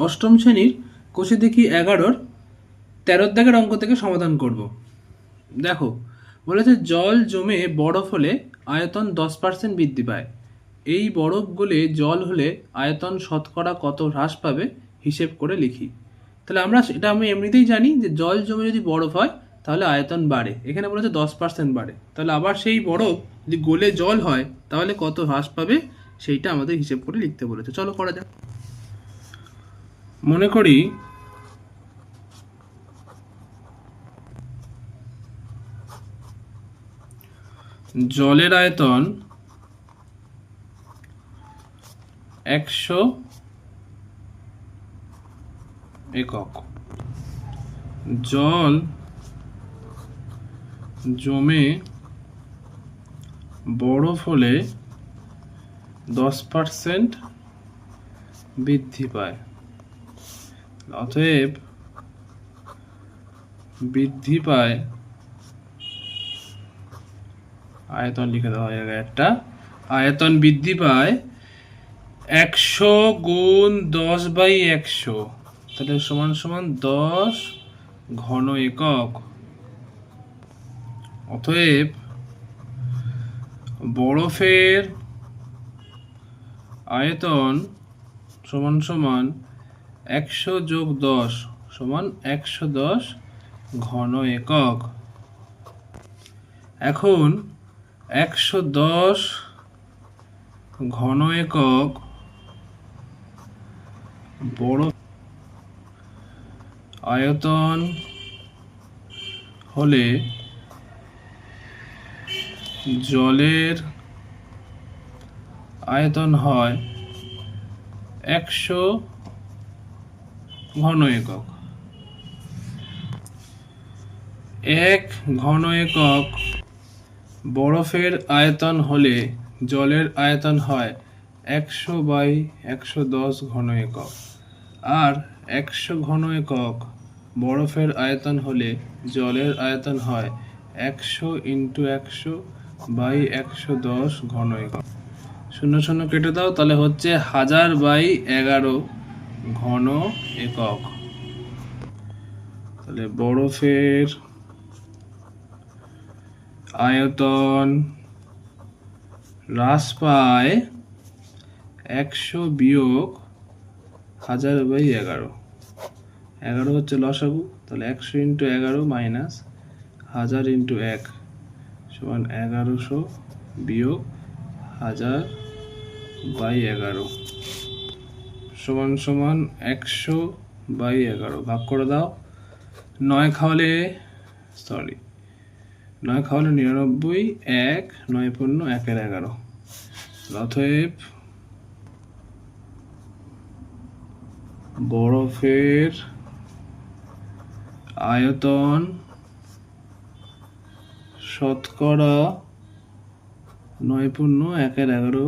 অষ্টম শ্রেণীর কোষে দেখি 11-র 13 দাগের অঙ্ক থেকে সমাধান করব। দেখো বলেছে জল জমে বরফ হলে আয়তন 10% বৃদ্ধি পায়। এই বরফ গলে জল হলে আয়তন শতকরা কত হ্রাস পাবে হিসেব করে লিখি। তাহলে আমি এমনিতেই জানি যে জল জমে যদি বরফ হয় তাহলে আয়তন বাড়ে। এখানে বলেছে 10% বাড়ে, তাহলে আবার সেই বরফ যদি গলে জল হয় তাহলে কত হ্রাস পাবে সেইটা আমাদের হিসেব করে লিখতে বলেছে। চলো করা যাক। মনে করি জলের আয়তন 100 একক। জল জমে বরফ হলে 10% বৃদ্ধি পায়। অতএব বৃদ্ধি পায় আয়তন লিখে দেওয়া হয়ে গেল একটা। আয়তন বৃদ্ধি পায় 100 গুণ 10/100, তাহলে সমান সমান 10 ঘন একক। অতএব বরফের আয়তন সমান সমান 100 যোগ 10 সমান 110 ঘন একক। এখন 110 ঘন একক বরফ আয়তন হলে জলের আয়তন হয় 100 ঘন একক। 1 ঘন একক বরফের আয়তন হলে জলের আয়তন হয় 100/110 ঘন একক। আর 100 ঘন একক বরফের আয়তন হলে জলের আয়তন হয় 100 × 100/110 ঘন একক। 0 কেটে দাও, তাহলে হচ্ছে 1000/11 ঘন একক। তাহলে বরফের আয়তন হ্রাস পায় 100 বিয়োগ 1000/11। 11 হচ্ছে লসাগু, তাহলে 100 × 11 মাইনাস 1000 × 1 সমান 1100 বিয়োগ 1000/11 সমান সমান 100/11। ভাগ করে দাও। 9 খাওয়ালে 99, 1 9 পূর্ণ 1/11। অতএব বরফের আয়তন শতকরা 9 পূর্ণ 1/11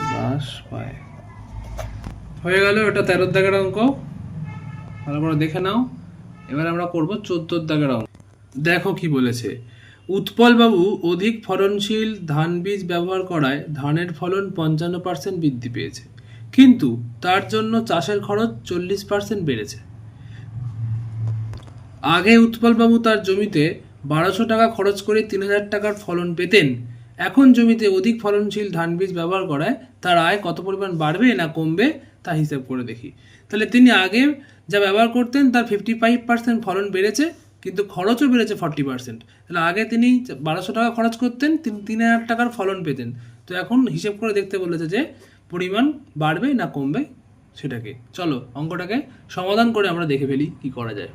হ্রাস পায়। হয়ে গেল এটা 13 দাগের অঙ্ক। ভালো করে দেখে নাও। এবার আমরা করব 14 দাগের অঙ্ক। দেখো কি বলেছে। উৎপল বাবু অধিক ফলনশীল ধান বীজ ব্যবহার করায় ধানের ফলন 55% বৃদ্ধি পেয়েছে, কিন্তু তার জন্য চাষের খরচ 40% বেড়েছে। আগে উৎপল বাবু তার জমিতে 1200 টাকা খরচ করে 3000 টাকার ফলন পেতেন। এখন জমিতে অধিক ফলনশীল ধান বীজ ব্যবহার করায় তার আয় কত পরিমাণ বাড়বে না কমবে তা হিসাব করে দেখি। তাহলে তিনি আগে যা ব্যবহার করতেন তার 55% ফলন বেড়েছে, কিন্তু খরচও বেড়েছে 40%। তাহলে আগে তিনি 1200 টাকা খরচ করতেন, তিনি 3000 টাকার ফলন পেতেন। তো এখন হিসেব করে দেখতে বলেছে যে পরিমাণ বাড়বে না কমবে সেটাকে। চলো অঙ্কটাকে সমাধান করে আমরা দেখে ফেলি কি করা যায়।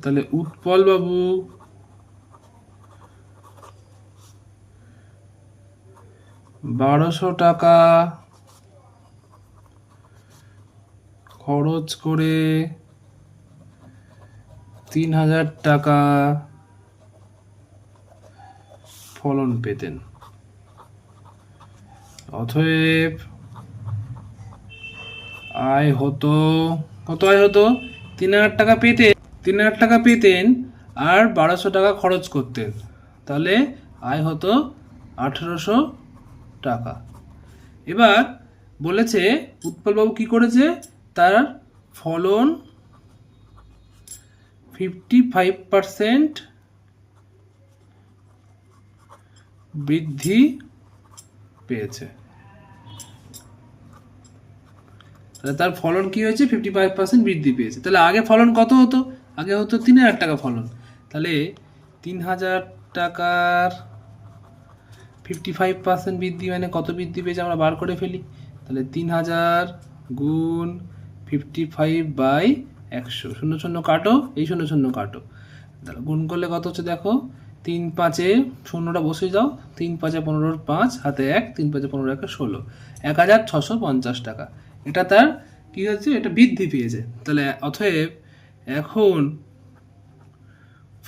তাহলে উৎপল বাবু বারোশো টাকা খরচ করে 3000 টাকা ফলন পেতেন। অতএব আয় হতো, কত আয় হতো? 3000 টাকা পেতেন, 3000 টাকা পেতেন আর 1200 টাকা খরচ করতেন, তাহলে আয় হতো 1800 টাকা। এবার বলেছে উৎপলবাবু কি করেছে, তার ফলন 55% বৃদ্ধি পেয়েছে। তাহলে তার ফলন কি হয়েছে, 55% বৃদ্ধি পেয়েছে। তাহলে আগে ফলন কত হতো, আগে হতো 3000 টাকা ফলন। তাহলে 3000 টাকার 55% বৃদ্ধি মানে কত বৃদ্ধি পেয়েছে আমরা বার করে ফেলি। তাহলে 3000 গুণ 55/100, 0 0 কাটো, এই 0 0 কাটো, তাহলে গুণ করলে কত হচ্ছে দেখো, 3 5-এ 0টা বসে যাও, 3 5-এ 15 5, হাতে 1, 3 5-এ 15 1 16, 1650 টাকা। এটা তার কি হচ্ছে, এটা বৃদ্ধি পেয়েছে। তাহলে অতএব এখন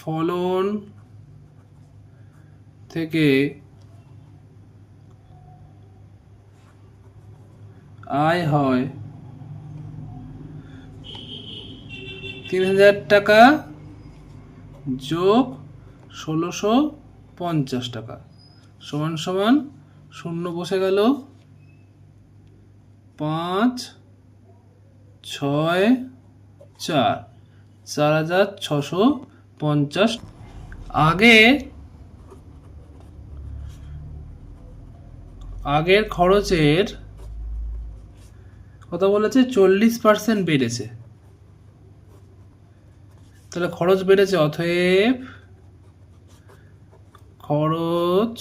ফলন থেকে আয় হয় 3000 টাকা যোগ 1650 টাকা সমান সমান 0 বসে গেল, 5 6 4, 4650। আগের খরচের কথা বলেছে 40% বেড়েছে। তাহলে খরচ বেড়েছে, অতএব খরচ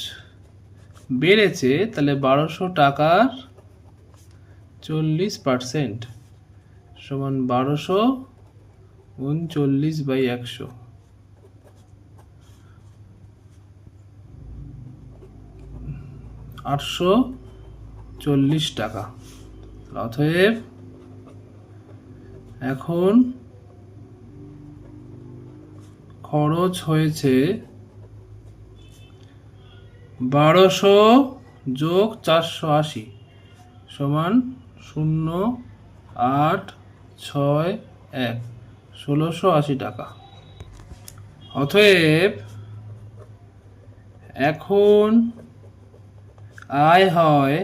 বেড়েছে, তাহলে 1200 টাকার 40% সমান 1200 গুণ 40/100, 840 টাকা। অতএব এখন খরচ হয়েছে 1200 যোগ 480 সমান 0 8 6 1, 1680 টাকা। অতএব এখন আয় হয়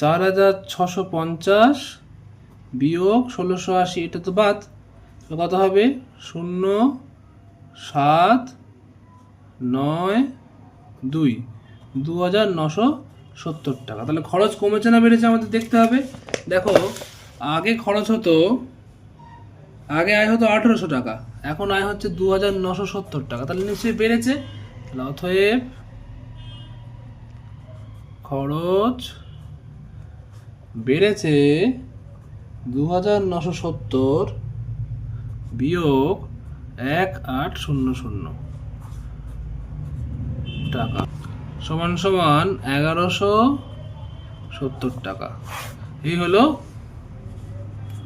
4650 বিয়োগ 1680, এটা তো বাদ, কত হবে, 0 7 9 2, 2970 টাকা। তাহলে খরচ কমেছে না বেড়েছে আমাদের দেখতে হবে। দেখো আগে খরচ হতো, আগে আয় হতো 1800 টাকা, এখন আয় হচ্ছে 2970 টাকা, তাহলে নিশ্চয়ই বেড়েছে। তাহলে অতএব খরচ বেড়েছে 2970 বিয়োগ 1800 টাকা সমান সমান 1170 টাকা। এই হলো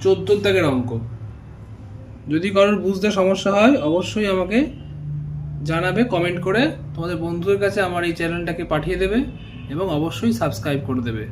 14 দাগের অঙ্ক। যদি কারোর বুঝতে সমস্যা হয় অবশ্যই আমাকে জানাবে কমেন্ট করে, তোমাদের বন্ধুদের কাছে আমার এই চ্যানেলটাকে পাঠিয়ে দেবে এবং অবশ্যই সাবস্ক্রাইব করে দেবে।